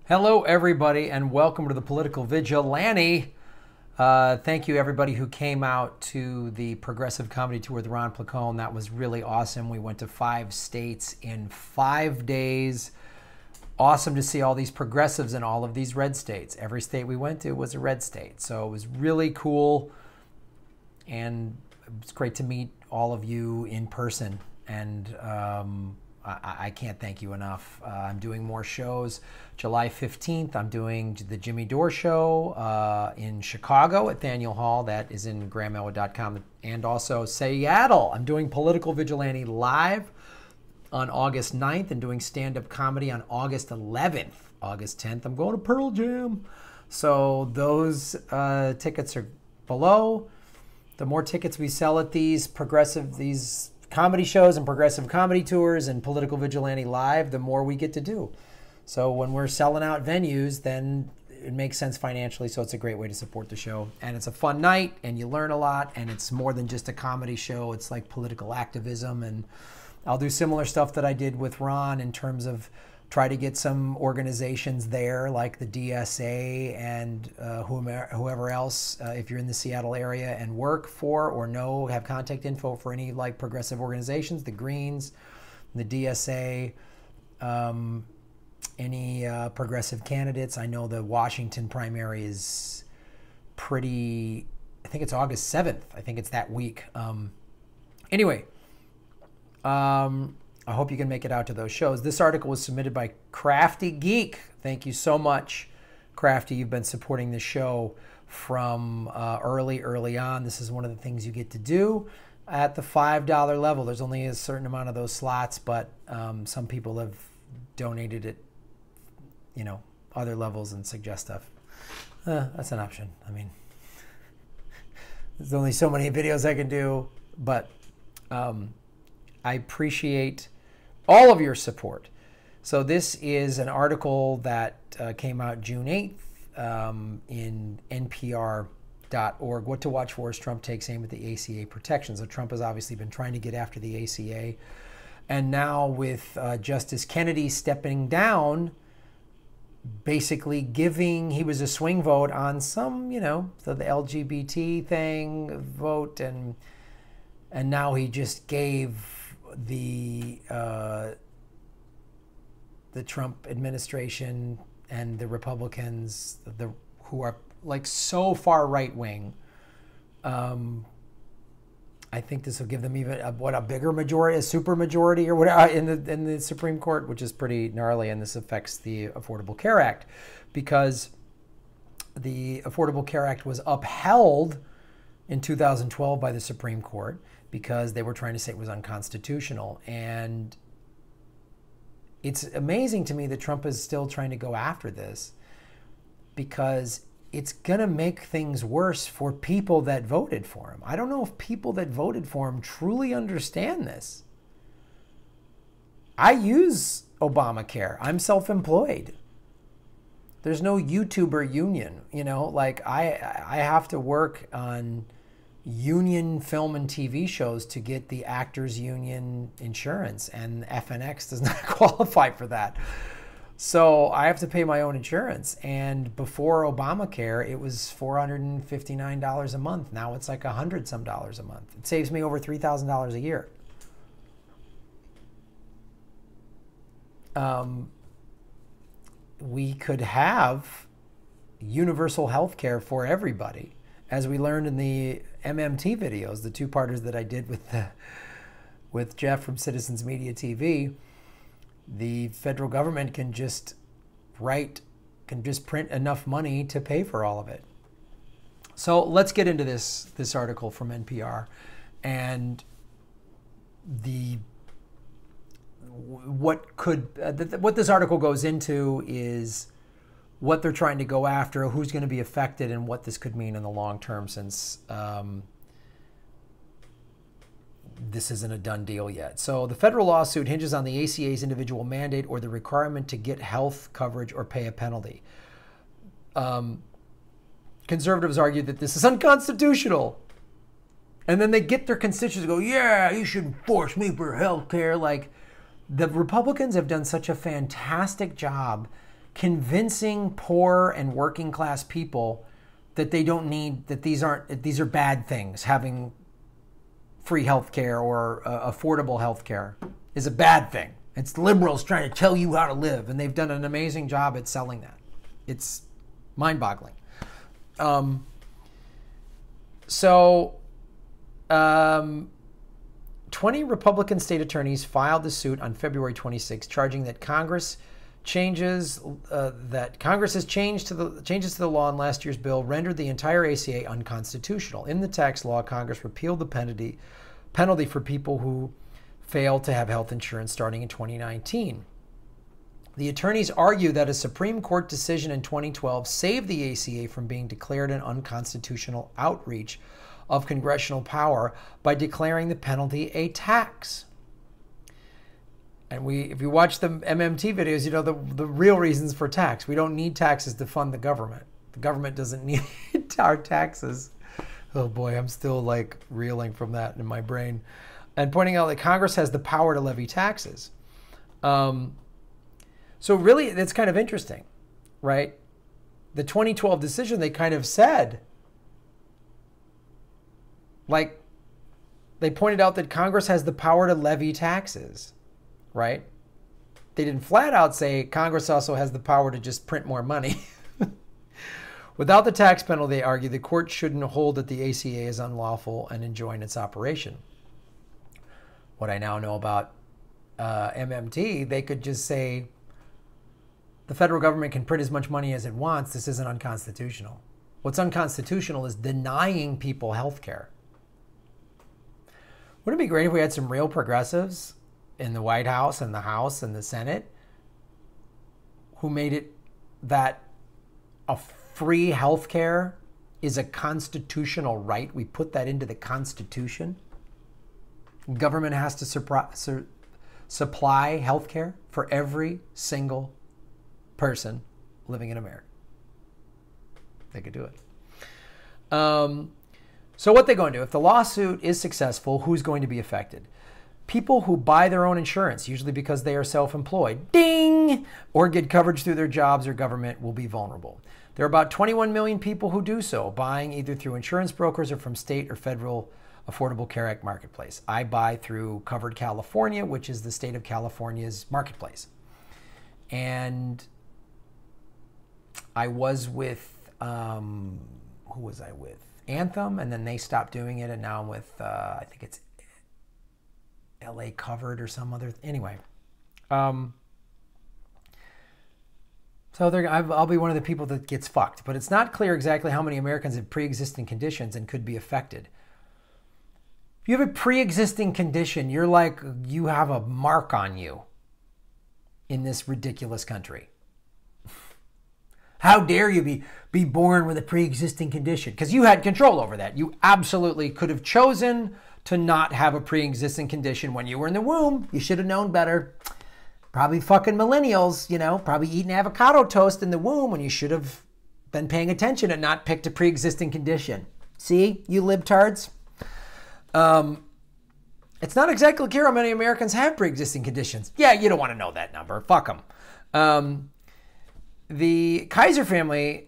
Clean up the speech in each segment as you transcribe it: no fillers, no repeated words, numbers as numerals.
Hello, everybody, and welcome to the Political Vigilante. Thank you, everybody who came out to the Progressive Comedy Tour with Ron Placone. That was really awesome. We went to 5 states in 5 days. Awesome to see all these progressives in all of these red states. Every state we went to was a red state. So it was really cool, and it's great to meet all of you in person. And I can't thank you enough. I'm doing more shows. July 15th, I'm doing the Jimmy Dore Show in Chicago at Richert-Hall. That is in grahamelwood.com. And also Seattle. I'm doing Political Vigilante live on August 9th and doing stand-up comedy on August 11th. August 10th, I'm going to Pearl Jam. So those tickets are below. The more tickets we sell at these comedy shows and progressive comedy tours and Political Vigilante live, the more we get to do. So when we're selling out venues, then it makes sense financially, so it's a great way to support the show. And it's a fun night, and you learn a lot, and it's more than just a comedy show. It's like political activism, and I'll do similar stuff that I did with Ron in terms of try to get some organizations there, like the DSA and whoever else, if you're in the Seattle area and work for or know, have contact info for any like progressive organizations, the Greens, the DSA, any progressive candidates. I know the Washington primary is pretty, I think it's August 7th. I think it's that week. Anyway, I hope you can make it out to those shows. This article was submitted by Crafty Geek. Thank you so much, Crafty. You've been supporting the show from early on. This is one of the things you get to do at the $5 level. There's only a certain amount of those slots, but some people have donated at, other levels and suggest stuff. That's an option. I mean, there's only so many videos I can do, but I appreciate all of your support. So this is an article that came out June 8th in NPR.org. What to watch for as Trump takes aim at the ACA protections. So Trump has obviously been trying to get after the ACA. And now with Justice Kennedy stepping down, basically he was a swing vote on some, so the LGBT thing vote, and now he just gave the Trump administration and the Republicans, who are like so far right wing, I think this will give them even a bigger majority, a super majority or whatever in the Supreme Court, which is pretty gnarly. And this affects the Affordable Care Act, because the Affordable Care Act was upheld in 2012 by the Supreme Court because they were trying to say it was unconstitutional. And it's amazing to me that Trump is still trying to go after this, because it's going to make things worse for people that voted for him. I don't know if people that voted for him truly understand this. I use Obamacare. I'm self-employed. There's no YouTuber union, like I have to work on union film and TV shows to get the actors union insurance, and FNX does not qualify for that. So I have to pay my own insurance. And before Obamacare, it was $459 a month. Now it's like $100 some a month. It saves me over $3,000 a year. We could have universal health care for everybody, as we learned in the MMT videos, the 2-parters that I did with Jeff from Citizens Media TV. The federal government can just print enough money to pay for all of it. So let's get into this article from NPR, and what this article goes into is what they're trying to go after, who's going to be affected, and what this could mean in the long term, since this isn't a done deal yet. So the federal lawsuit hinges on the ACA's individual mandate or the requirement to get health coverage or pay a penalty. Conservatives argue that this is unconstitutional. And then they get their constituents to go, yeah, you shouldn't force me for health care. Like, the Republicans have done such a fantastic job convincing poor and working class people that they don't need, that these are bad things. Having free health care or affordable health care is a bad thing. It's liberals trying to tell you how to live, and they've done an amazing job at selling that. It's mind-boggling. 20 Republican state attorneys filed the suit on February 26, charging that Congress's changes to the law in last year's bill rendered the entire ACA unconstitutional. In the tax law, Congress repealed the penalty for people who failed to have health insurance starting in 2019. The attorneys argue that a Supreme Court decision in 2012 saved the ACA from being declared an unconstitutional outreach of congressional power by declaring the penalty a tax. And if you watch the MMT videos, you know the real reasons for tax. We don't need taxes to fund the government. The government doesn't need our taxes. Oh boy, I'm still like reeling from that in my brain. And pointing out that Congress has the power to levy taxes. So really, that's kind of interesting, right? The 2012 decision, they kind of said, like, they pointed out that Congress has the power to levy taxes, right? They didn't flat out say Congress also has the power to just print more money. Without the tax penalty, they argue, the court shouldn't hold that the ACA is unlawful and enjoin its operation. What I now know about MMT, they could just say the federal government can print as much money as it wants. This isn't unconstitutional. What's unconstitutional is denying people health care. Wouldn't it be great if we had some real progressives in the White House and the House and the Senate who made it that a free health care is a constitutional right? We put that into the Constitution. Government has to supply health care for every single person living in America. They could do it. So what they're going to do, if the lawsuit is successful, who's going to be affected? People who buy their own insurance, usually because they are self-employed, ding, or get coverage through their jobs or government, will be vulnerable. There are about 21 million people who do so, buying either through insurance brokers or from state or federal Affordable Care Act marketplace. I buy through Covered California, which is the state of California's marketplace. And I was with, who was I with? Anthem, and then they stopped doing it, and now I'm with, I think it's LA Covered or some other, anyway. So I'll be one of the people that gets fucked, but it's not clear exactly how many Americans have pre-existing conditions and could be affected. If you have a pre-existing condition, you're like, you have a mark on you in this ridiculous country. How dare you be born with a pre-existing condition? Because you had control over that. You absolutely could have chosen to not have a pre-existing condition when you were in the womb. You should have known better. Probably fucking millennials, you know, probably eating avocado toast in the womb when you should have been paying attention and not picked a pre-existing condition. See, you libtards? It's not exactly clear how many Americans have pre-existing conditions. Yeah, you don't want to know that number. Fuck them. The Kaiser Family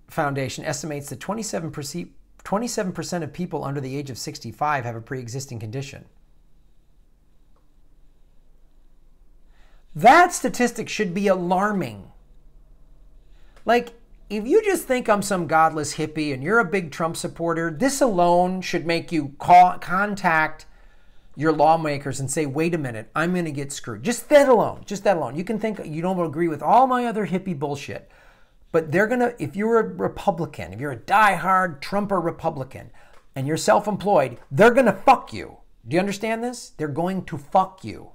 Foundation estimates that 27% of people under the age of 65 have a pre-existing condition. That statistic should be alarming. Like, if you just think I'm some godless hippie and you're a big Trump supporter, this alone should make you contact your lawmakers and say, wait a minute, I'm going to get screwed. Just that alone. Just that alone. You can think you don't agree with all my other hippie bullshit, but they're going to, if you're a Republican, if you're a diehard Trumper Republican and you're self-employed, they're going to fuck you. Do you understand this? They're going to fuck you.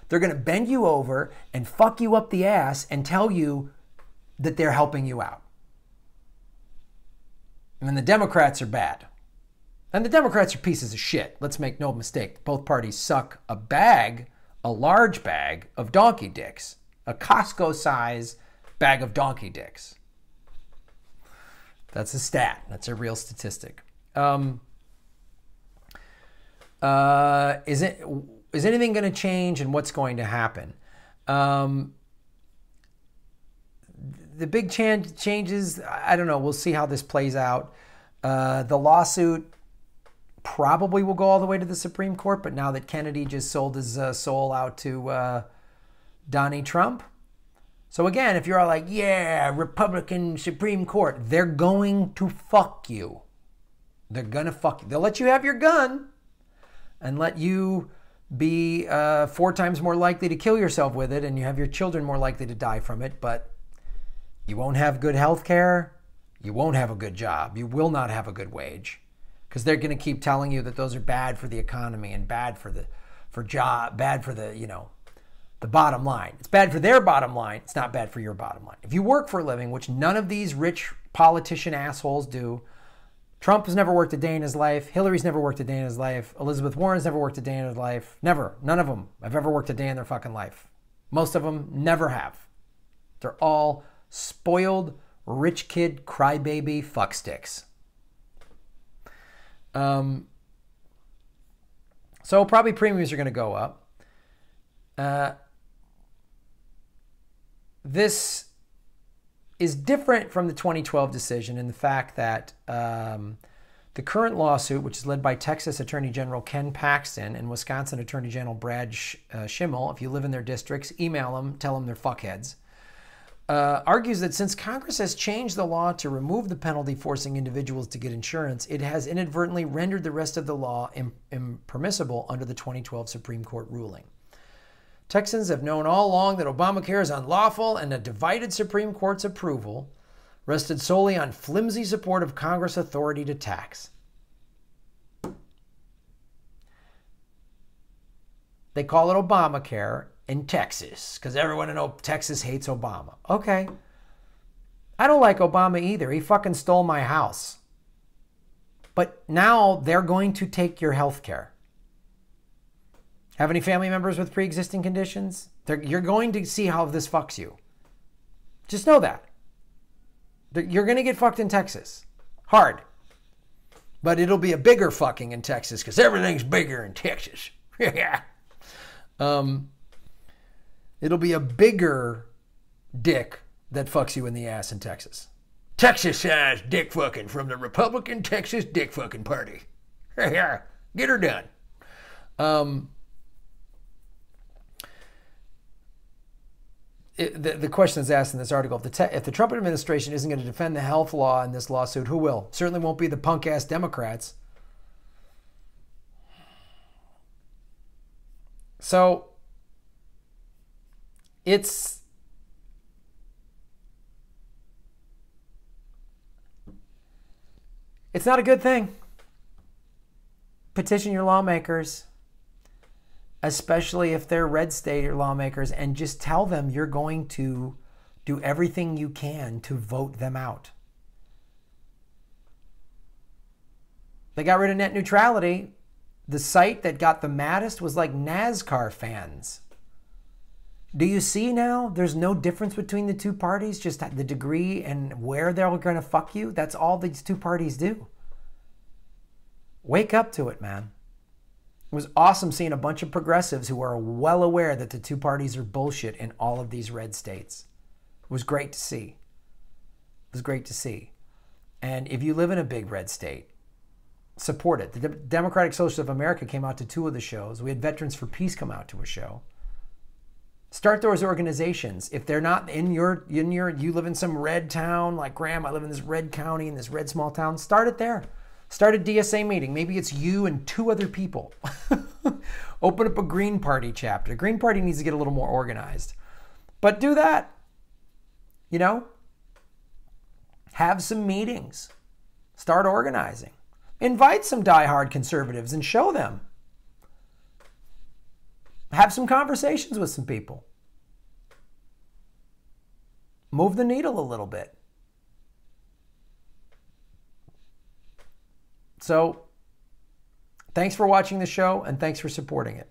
They're going to bend you over and fuck you up the ass and tell you that they're helping you out. And then the Democrats are bad. And the Democrats are pieces of shit. Let's make no mistake. Both parties suck a large bag of donkey dicks. A Costco-size bag of donkey dicks. That's a stat. That's a real statistic. Is anything going to change and what's going to happen? the big changes, I don't know. We'll see how this plays out. The lawsuit probably will go all the way to the Supreme Court, but now that Kennedy just sold his soul out to Donnie Trump. So again, if you're all like, yeah, Republican Supreme Court, they're going to fuck you. They're going to fuck you. They'll let you have your gun and let you be 4 times more likely to kill yourself with it, and you have your children more likely to die from it, but you won't have good health care. You won't have a good job. You will not have a good wage, because they're going to keep telling you that those are bad for the economy and bad for the the bottom line. It's bad for their bottom line. It's not bad for your bottom line. If you work for a living, which none of these rich politician assholes do. Trump has never worked a day in his life. Hillary's never worked a day in his life. Elizabeth Warren's never worked a day in his life. Never. None of them have ever worked a day in their fucking life. Most of them never have. They're all spoiled, rich kid, crybaby fucksticks. So probably premiums are going to go up. This is different from the 2012 decision in the fact that the current lawsuit, which is led by Texas Attorney General Ken Paxton and Wisconsin Attorney General Brad Schimmel, if you live in their districts, email them, tell them they're fuckheads, argues that since Congress has changed the law to remove the penalty forcing individuals to get insurance, it has inadvertently rendered the rest of the law impermissible under the 2012 Supreme Court ruling. Texans have known all along that Obamacare is unlawful, and a divided Supreme Court's approval rested solely on flimsy support of Congress' authority to tax. They call it Obamacare in Texas because everyone in Texas hates Obama. Okay. I don't like Obama either. He fucking stole my house. But now they're going to take your health care. Have any family members with pre-existing conditions? You're going to see how this fucks you. Just know that. You're going to get fucked in Texas. Hard. But it'll be a bigger fucking in Texas because everything's bigger in Texas. Yeah. It'll be a bigger dick that fucks you in the ass in Texas. Texas-sized dick fucking from the Republican Texas dick fucking party. Yeah. Get her done. The question is asked in this article, if the Trump administration isn't going to defend the health law in this lawsuit, who will? Certainly won't be the punk-ass Democrats. So, it's not a good thing. Petition your lawmakers, especially if they're red state lawmakers, and just tell them you're going to do everything you can to vote them out. They got rid of net neutrality. The site that got the maddest was like NASCAR fans. Do you see now? There's no difference between the two parties, just the degree and where they're going to fuck you. That's all these two parties do. Wake up to it, man. It was awesome seeing a bunch of progressives who are well aware that the two parties are bullshit in all of these red states. It was great to see. It was great to see. And if you live in a big red state, support it. The Democratic Socialists of America came out to 2 of the shows. We had Veterans for Peace come out to a show. Start those organizations. If they're not in your, you live in some red town, like Graham, I live in this red county, in this red small town, start it there. Start a DSA meeting. Maybe it's you and 2 other people. Open up a Green Party chapter. The Green Party needs to get a little more organized. But do that. You know? Have some meetings. Start organizing. Invite some diehard conservatives and show them. Have some conversations with some people. Move the needle a little bit. So, thanks for watching the show and thanks for supporting it.